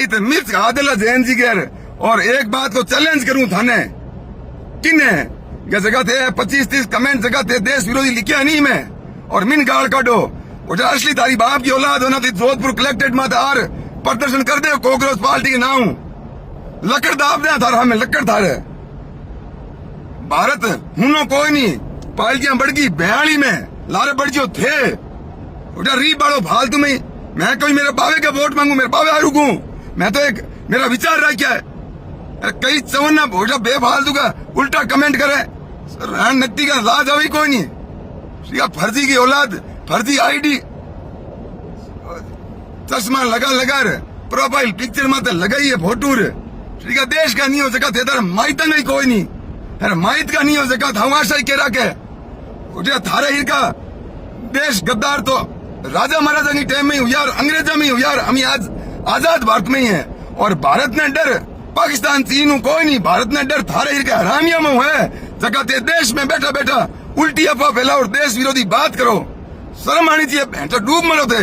इत मिर्च आदिला जैन जी गेर। और एक बात को चैलेंज करूं थाने किने जगह थे 25-30 कमेंट जगह थे देश विरोधी लिखिया नहीं मैं और मिन गाल काटो वो जो असली तारी बाप की औलाद होना थी जोधपुर कलेक्टेड में आर प्रदर्शन कर दे कांग्रेस पार्टी के नाम लकड़ दाब दे थारा हमें लकड़ थारे भारत हुनो कोई नहीं पार्टियां बढ़ गई 42 में लारे बढ़ जो थे उठा री बाड़ो फालतू में मैं कोई मेरे बावे का वोट मांगू मेरे बावे रुकू मैं तो एक मेरा विचार रहा क्या है कई चवन्ना भोजा बेफालतू का उल्टा कमेंट करे रणनीति का लाज अभी कोई नहीं फर्जी की औलाद फर्जी आईडी चश्मा लगा लगा प्रोफाइल पिक्चर में तो लगाई है फोटो ठीक है देश का नहीं हो सका थे माइता नहीं कोई नहीं अरे माइत का नहीं हो सका था के रखे उठे थारे हिर का देश गद्दार तो राजा महाराजा की टाइम में हूँ यार अंग्रेजा में हूँ यार हम आज आजाद भारत में ही है और भारत ने डर पाकिस्तान चीन कोई नहीं भारत ने डर थारे हिर के हरामिया में है जगह ते देश में बैठा बैठा उल्टी अफवाह फैलाओ और देश विरोधी बात करो शर्म आनी चाहिए भैंसो डूब मरो थे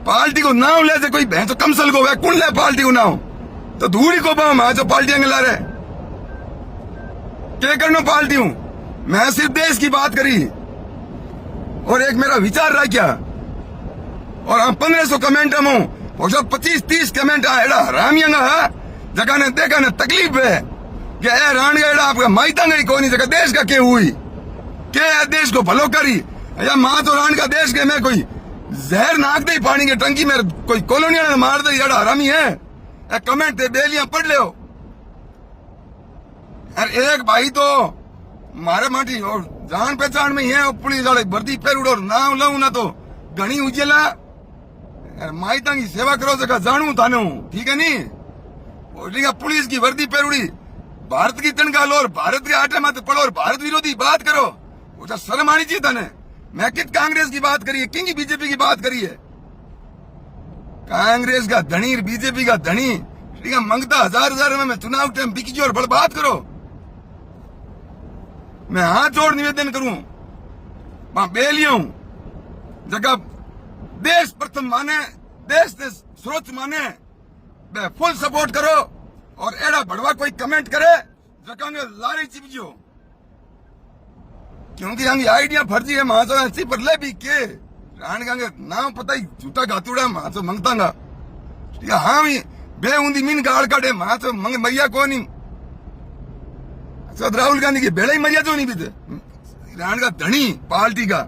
पार्टी को नाम ले कोई भैंसो कमसल को कुण ले पार्टी को नाम तो धूड़ी को पाओ जो पार्टियां ला रहे क्या करना पार्टी हूं मैं सिर्फ देश की बात करी और एक मेरा विचार रहा क्या और हम 1500 कमेंट हम 25-30 कमेंट एड़ा हरामिया है जगह ने देखा ने तकलीफ है कि ए रान एड़ा आपका माइता गई कोई नहीं जगह देश का के हुई के देश को भलो करी या माँ तो रान का देश के मैं कोई जहर नाक दे पानी के टंकी में कोई कॉलोनिया मार दे एड़ा हरामी है कमेंट दे बेलियां पढ़ लो अरे एक भाई तो मारे माटी और जान पहचान में है पुलिस वाले वर्दी पैर उड़ो नाम लऊ ना तो घनी उजेला माइता की सेवा करो जगह जानू थाने ठीक है नहीं ठीक है पुलिस की वर्दी पैर उड़ी भारत की तनखा लो और भारत के आटे माते पढ़ो और भारत विरोधी बात करो वो शर्म आनी चाहिए थाने मैं कित कांग्रेस की बात करी है किंग बीजेपी की बात करी है कांग्रेस का धनी बीजेपी का धनी ठीक है मंगता हजार में चुनाव टाइम बिकी और बर्बाद करो मैं हाथ जोड़ निवेदन करूं वहां बेलियों जगह देश प्रथम माने देश ने स्रोत माने फुल सपोर्ट करो और एड़ा भड़वा कोई कमेंट करे जगह लारी चिपजो क्योंकि हम आइडिया फर्जी है महासो ऐसी पर ले भी के रान गांगे नाम पता ही झूठा गातुड़ा महासो मंगतांगा ठीक है हाँ बे ऊंदी मीन गाड़ काटे महासो मंग मैया को नहीं राहुल गांधी की बेड़ा ही मरिया तो नहीं भी थे रान का धनी पार्टी का